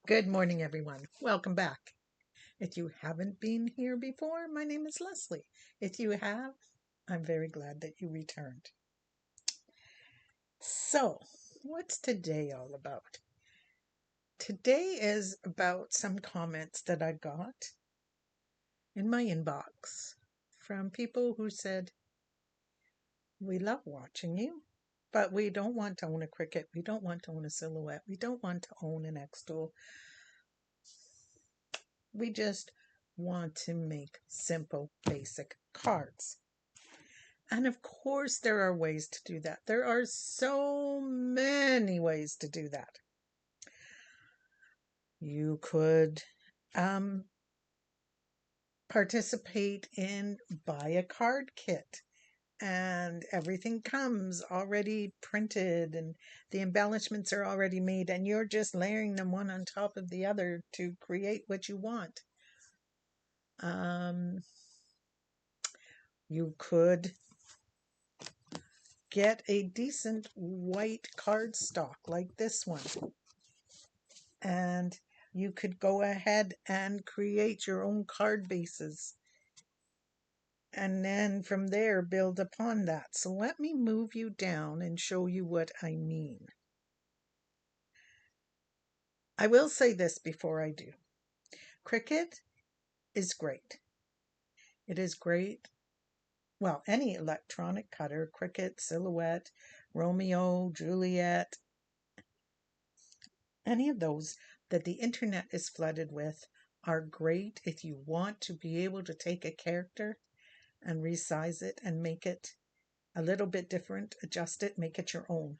Good morning, everyone. Welcome back. If you haven't been here before, my name is Leslie. If you have, I'm very glad that you returned. So, what's today all about? Today is about some comments that I got in my inbox from people who said, "We love watching you, but we don't want to own a Cricut. We don't want to own a Silhouette. We don't want to own an X-Tool. We just want to make simple, basic cards." And of course, there are ways to do that. There are so many ways to do that. You could um, participate in buy a card kit, and everything comes already printed, and the embellishments are already made, and you're just layering them one on top of the other to create what you want. Um, you could get a decent white cardstock like this one, and you could go ahead and create your own card bases, and then from there build upon that. So let me move you down and show you what I mean. I will say this before I do. Cricut is great. It is great. Well, any electronic cutter, Cricut, Silhouette, Romeo, Juliet, any of those that the internet is flooded with are great if you want to be able to take a character and resize it and make it a little bit different, adjust it, make it your own.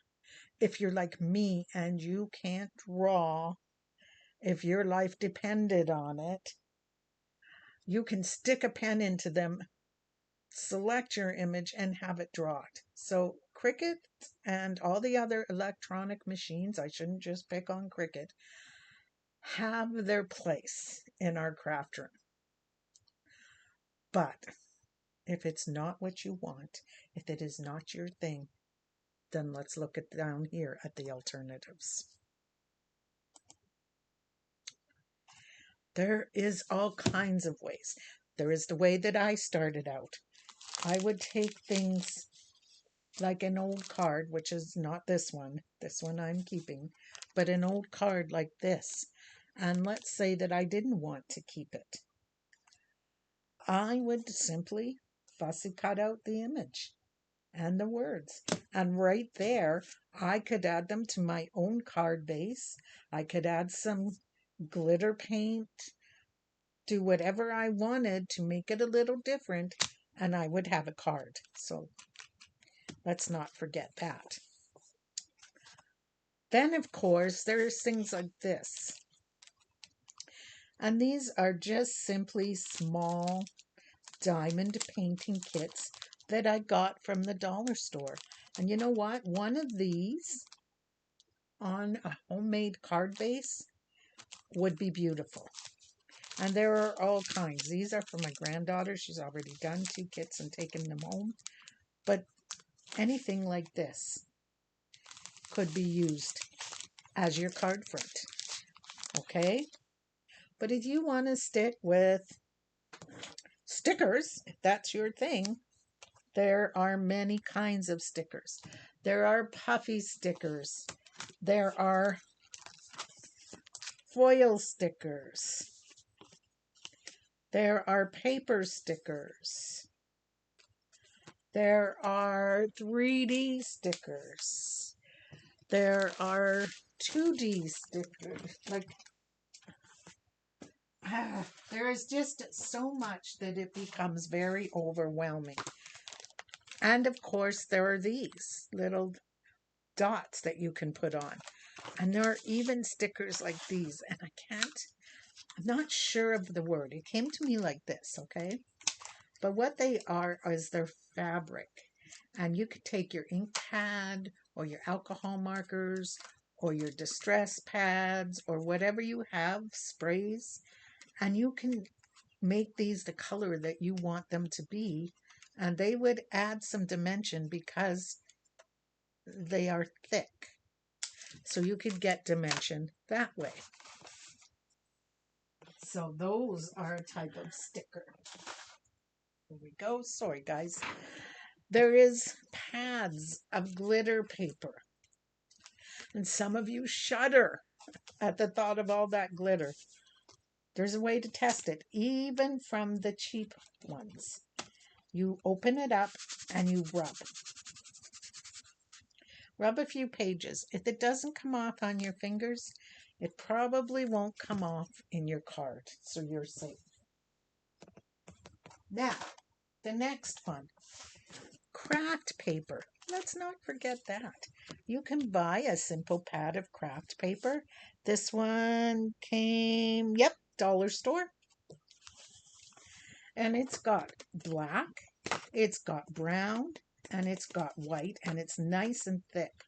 If you're like me and you can't draw, if your life depended on it, you can stick a pen into them, select your image, and have it draw it. So Cricut and all the other electronic machines, I shouldn't just pick on Cricut, have their place in our craft room. But if it's not what you want, if it is not your thing, then let's look at down here at the alternatives. There is all kinds of ways. There is the way that I started out. I would take things like an old card, which is not this one I'm keeping, but an old card like this. And let's say that I didn't want to keep it. I would simply fussy cut out the image and the words. And right there, I could add them to my own card base. I could add some glitter paint, do whatever I wanted to make it a little different, and I would have a card. So let's not forget that. Then, of course, there's things like this. And these are just simply small diamond painting kits that I got from the dollar store. And you know what? One of these on a homemade card base would be beautiful. And there are all kinds. These are for my granddaughter. She's already done 2 kits and taken them home. But anything like this could be used as your card front. Okay? But if you want to stick with stickers, if that's your thing, there are many kinds of stickers. There are puffy stickers. There are foil stickers. There are paper stickers. There are 3D stickers. There are 2D stickers. There is just so much that it becomes very overwhelming. And of course, there are these little dots that you can put on. And there are even stickers like these. And I'm not sure of the word. It came to me like this, okay? But what they are is they're fabric. And you could take your ink pad or your alcohol markers or your distress pads or whatever you have, sprays, and you can make these the color that you want them to be. And they would add some dimension because they are thick. so you could get dimension that way. So those are a type of sticker. Here we go. Sorry, guys. There is pads of glitter paper. And some of you shudder at the thought of all that glitter. There's a way to test it, even from the cheap ones. You open it up and you rub. Rub a few pages. If it doesn't come off on your fingers, it probably won't come off in your card, so you're safe. Now, the next one, craft paper. Let's not forget that. You can buy a simple pad of craft paper. This one came, dollar store. And it's got black, it's got brown, and it's got white, and it's nice and thick.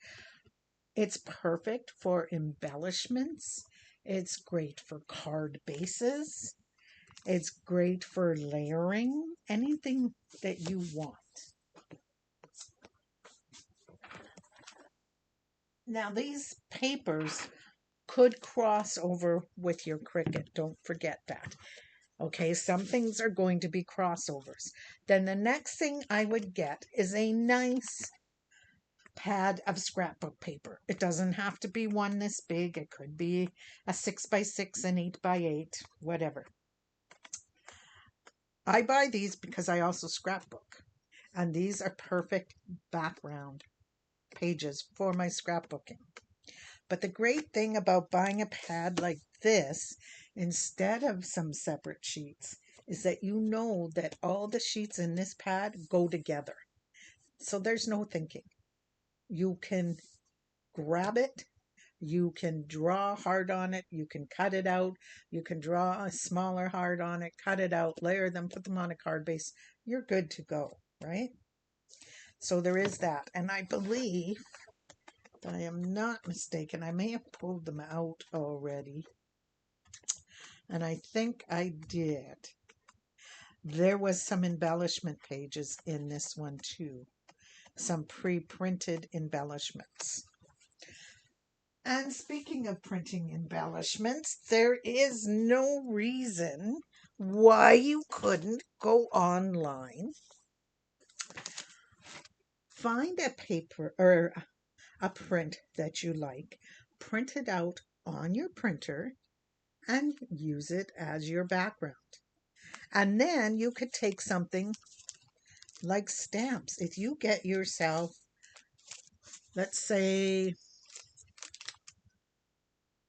It's perfect for embellishments. It's great for card bases. It's great for layering, anything that you want. Now, these papers could cross over with your Cricut. Don't forget that. Okay, some things are going to be crossovers. Then the next thing I would get is a nice pad of scrapbook paper. It doesn't have to be one this big. It could be a 6x6, an 8x8, whatever. I buy these because I also scrapbook. And these are perfect background pages for my scrapbooking. But the great thing about buying a pad like this, instead of some separate sheets, is that you know that all the sheets in this pad go together. So there's no thinking. You can grab it, you can draw hard on it, you can cut it out, you can draw a smaller hard on it, cut it out, layer them, put them on a card base. You're good to go, right? So there is that. And I believe, if I am not mistaken, I may have pulled them out already. And I think I did. There was some embellishment pages in this one too. Some pre-printed embellishments. And speaking of printing embellishments, there is no reason why you couldn't go online, find a paper or a print that you like, print it out on your printer, and use it as your background. And then you could take something like stamps. If you get yourself, let's say,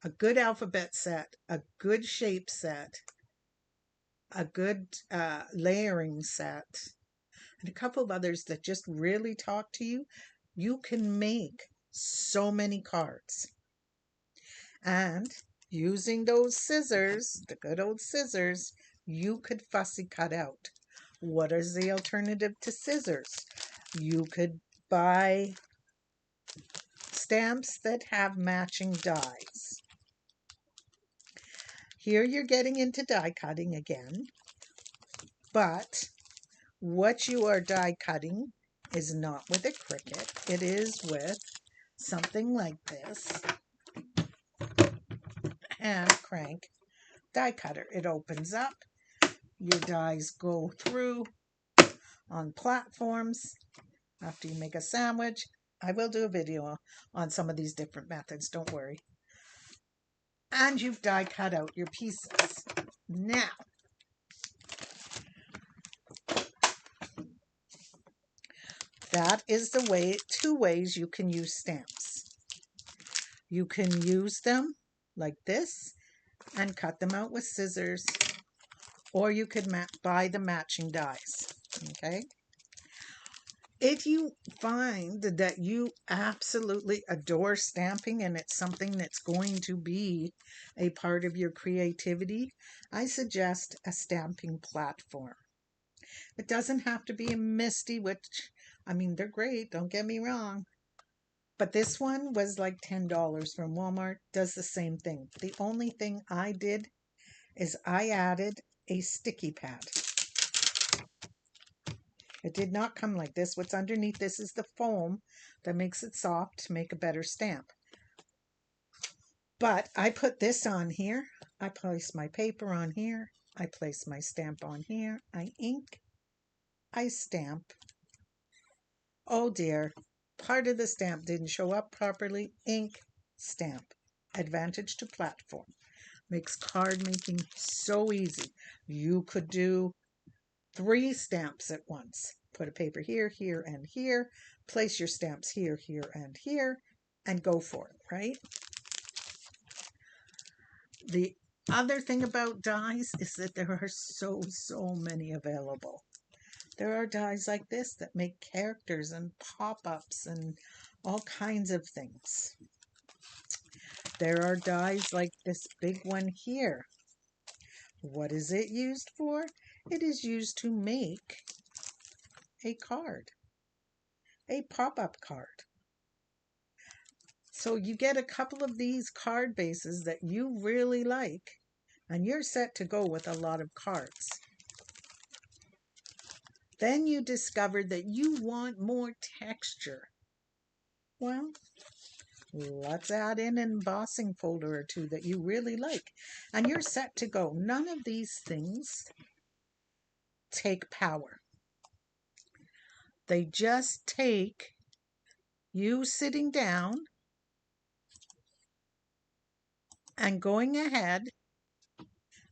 a good alphabet set, a good shape set, a good layering set, and a couple of others that just really talk to you, you can make so many cards. And using those scissors, the good old scissors, you could fussy cut out. What is the alternative to scissors? You could buy stamps that have matching dies. Here you're getting into die cutting again, but what you are die cutting is not with a Cricut. It is with something like this hand crank die cutter. It opens up, your dies go through on platforms. After you make a sandwich, I will do a video on some of these different methods, don't worry. And you've die cut out your pieces. Now, that is the way, two ways you can use stamps. You can use them like this and cut them out with scissors, or you could buy the matching dies, okay? If you find that you absolutely adore stamping and it's something that's going to be a part of your creativity, I suggest a stamping platform. It doesn't have to be a MISTI, which, I mean, they're great, don't get me wrong. But this one was like $10 from Walmart, does the same thing. The only thing I did is I added a sticky pad. It did not come like this. What's underneath this is the foam that makes it soft to make a better stamp. But I put this on here. I place my paper on here. I place my stamp on here. I ink. I stamp. Oh dear, part of the stamp didn't show up properly. Ink, stamp. Advantage to platform. Makes card making so easy. You could do 3 stamps at once. Put a paper here, here, and here. Place your stamps here, here, and here, and go for it, right? The other thing about dies is that there are so many available. There are dies like this that make characters and pop-ups and all kinds of things. There are dies like this big one here. What is it used for? It is used to make a card, a pop-up card. So you get a couple of these card bases that you really like, and you're set to go with a lot of cards. Then you discover that you want more texture. Well, let's add in an embossing folder or two that you really like, and you're set to go. None of these things take power. They just take you sitting down and going ahead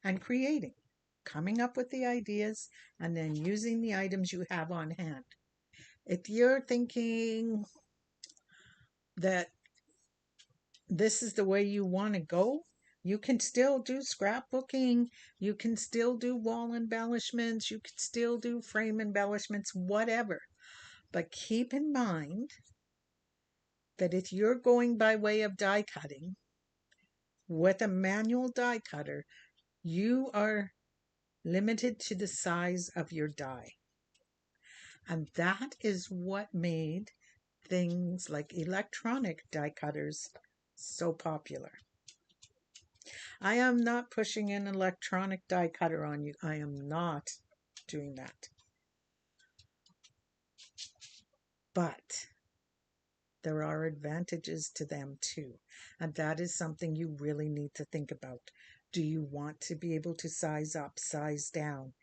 and creating, coming up with the ideas, and then using the items you have on hand. If you're thinking that this is the way you want to go, you can still do scrapbooking, you can still do wall embellishments, you can still do frame embellishments, whatever. But keep in mind that if you're going by way of die cutting with a manual die cutter, you are limited to the size of your die. And that is what made things like electronic die cutters so popular. I am not pushing an electronic die cutter on you. I am not doing that. But there are advantages to them too. And that is something you really need to think about. Do you want to be able to size up, size down,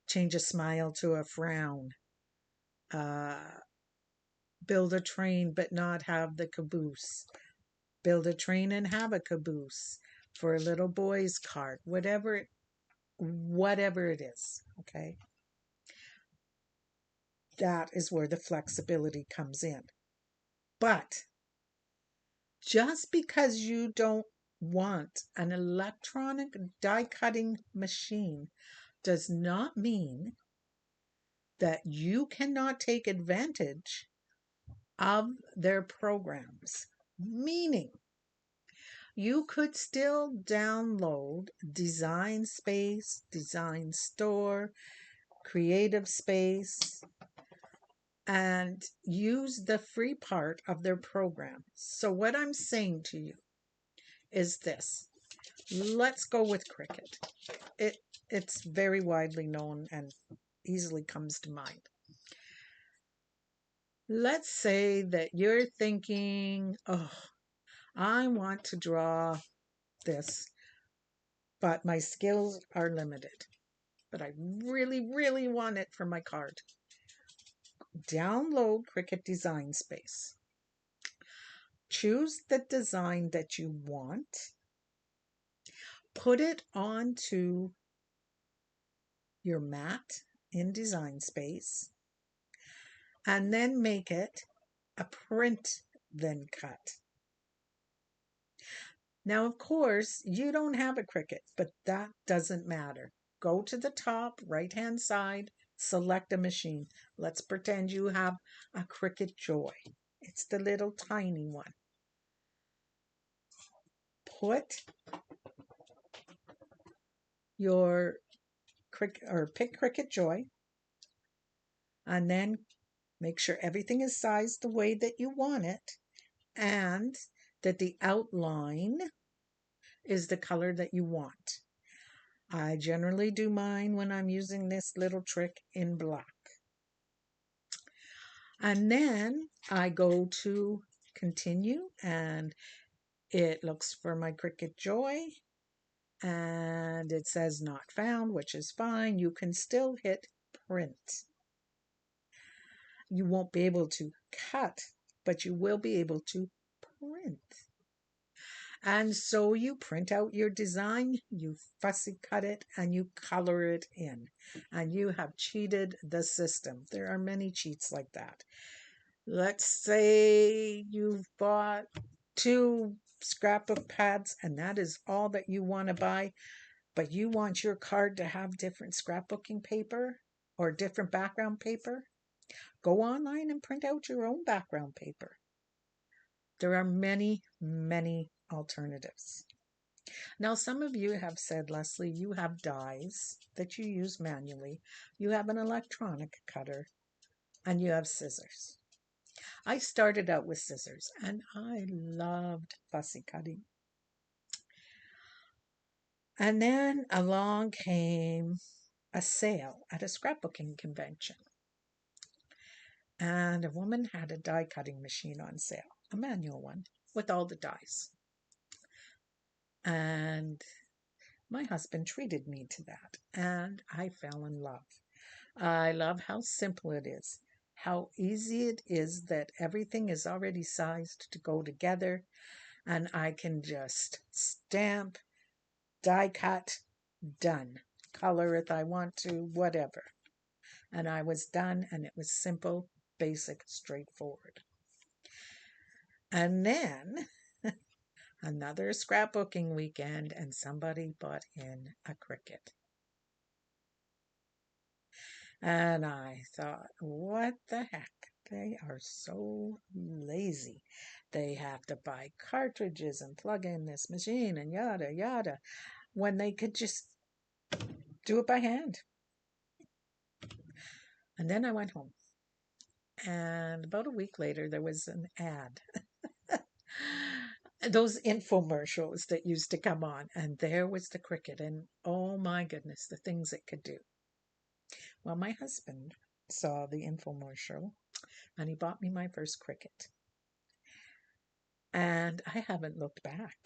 change a smile to a frown, build a train but not have the caboose, build a train and have a caboose for a little boy's cart, whatever it is, okay? That is where the flexibility comes in. But just because you don't want an electronic die cutting machine does not mean that you cannot take advantage of their programs. Meaning, you could still download Design Space, Design Store, Creative Space, and use the free part of their program. So what I'm saying to you is this. Let's go with Cricut. It's very widely known and easily comes to mind. Let's say that you're thinking, oh, I want to draw this, but my skills are limited. But I really want it for my card. Download Cricut Design Space. Choose the design that you want. Put it onto your mat in Design Space, and then make it a print then cut. Now, of course, you don't have a Cricut, but that doesn't matter. Go to the top right-hand side, select a machine. Let's pretend you have a Cricut Joy. It's the little tiny one. Put your pick Cricut Joy, and then make sure everything is sized the way that you want it, and that the outline is the color that you want. I generally do mine when I'm using this little trick in black. And then I go to continue, and It looks for my Cricut Joy and it says not found, which is fine. You can still hit print. You won't be able to cut, but you will be able to print. And so you print out your design, you fussy cut it, and you color it in. And you have cheated the system. There are many cheats like that. Let's say you've bought 2 scrapbook pads, and that is all that you want to buy, but you want your card to have different scrapbooking paper or different background paper. Go online and print out your own background paper. There are many, many alternatives. Now, some of you have said, Leslie, you have dies that you use manually, you have an electronic cutter, and you have scissors. I started out with scissors and I loved fussy cutting. And then along came a sale at a scrapbooking convention. And a woman had a die cutting machine on sale, a manual one with all the dies. And my husband treated me to that, and I fell in love. I love how simple it is, how easy it is that everything is already sized to go together, and I can just stamp, die cut, done. Color if I want to, whatever. And I was done, and it was simple, basic, straightforward. And then another scrapbooking weekend, and somebody bought in a Cricut. And I thought, what the heck? They are so lazy. They have to buy cartridges and plug in this machine and yada yada when they could just do it by hand. And then I went home. And about a week later, there was an ad. Those infomercials that used to come on. And there was the Cricut. And oh my goodness, the things it could do. Well, my husband saw the infomercial and he bought me my first Cricut. And I haven't looked back.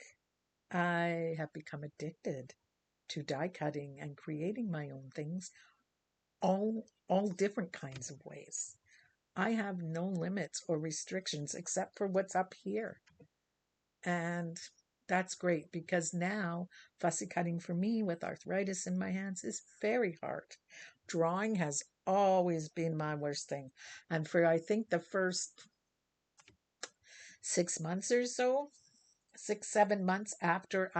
I have become addicted to die cutting and creating my own things, all different kinds of ways. I have no limits or restrictions except for what's up here. And that's great because now fussy cutting for me with arthritis in my hands is very hard. Drawing has always been my worst thing. And for I think the first 6 months or so, 7 months after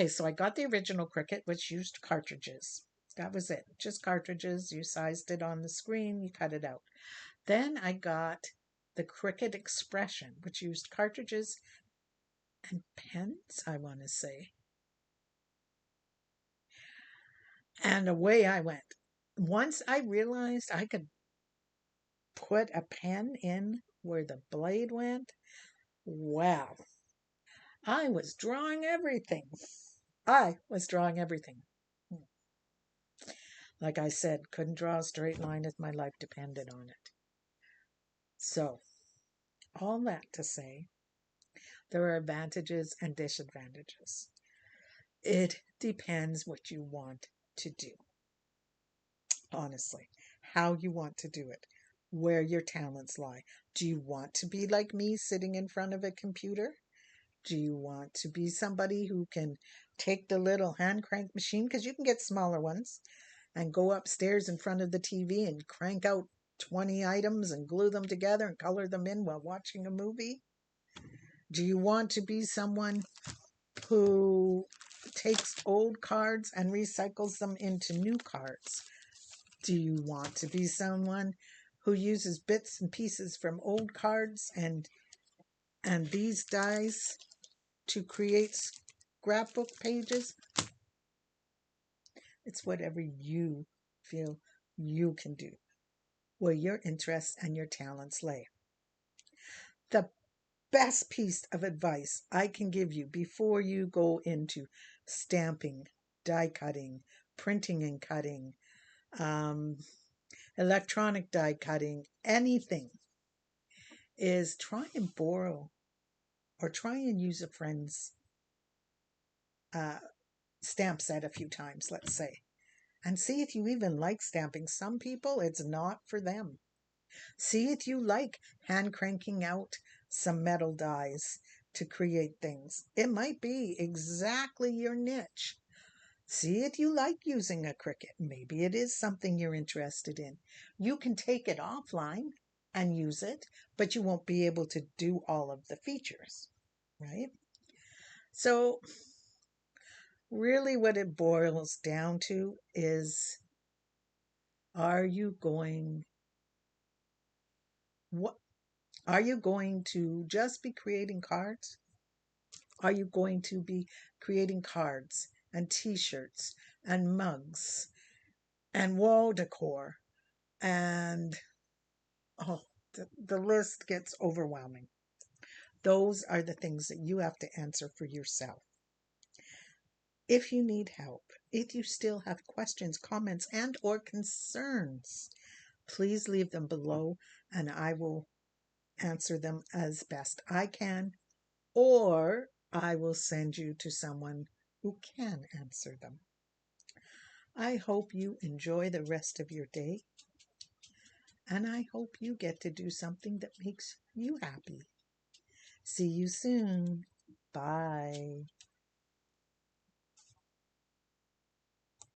so I got the original Cricut, which used cartridges. That was it, just cartridges. You sized it on the screen, you cut it out. Then I got the Cricut Expression, which used cartridges and pens, I want to say. And away I went. Once I realized I could put a pen in where the blade went, wow, I was drawing everything. I was drawing everything. Like I said, couldn't draw a straight line if my life depended on it. So, all that to say, there are advantages and disadvantages. It depends what you want to do. Honestly, how you want to do it, where your talents lie. Do you want to be like me sitting in front of a computer? Do you want to be somebody who can take the little hand crank machine, because you can get smaller ones, and go upstairs in front of the TV and crank out 20 items and glue them together and color them in while watching a movie? Do you want to be someone who takes old cards and recycles them into new cards? Do you want to be someone who uses bits and pieces from old cards and these dies to create scrapbook pages? It's whatever you feel you can do, where your interests and your talents lay. The best piece of advice I can give you before you go into stamping, die cutting, printing and cutting, electronic die cutting, anything, is try and borrow or try and use a friend's uh, stamp set a few times, let's say, and see if you even like stamping. Some people, it's not for them. See if you like hand cranking out some metal dies to create things. It might be exactly your niche. See if you like using a Cricut. Maybe it is something you're interested in. You can take it offline and use it, but you won't be able to do all of the features, right? So, really, what it boils down to is, are you going what are you going to just be creating cards? Are you going to be creating cards and t-shirts and mugs and wall decor and oh, the list gets overwhelming. Those are the things that you have to answer for yourself. If you need help, if you still have questions, comments, and or concerns, please leave them below and I will answer them as best I can, or I will send you to someone who can answer them. I hope you enjoy the rest of your day, and I hope you get to do something that makes you happy. See you soon. Bye.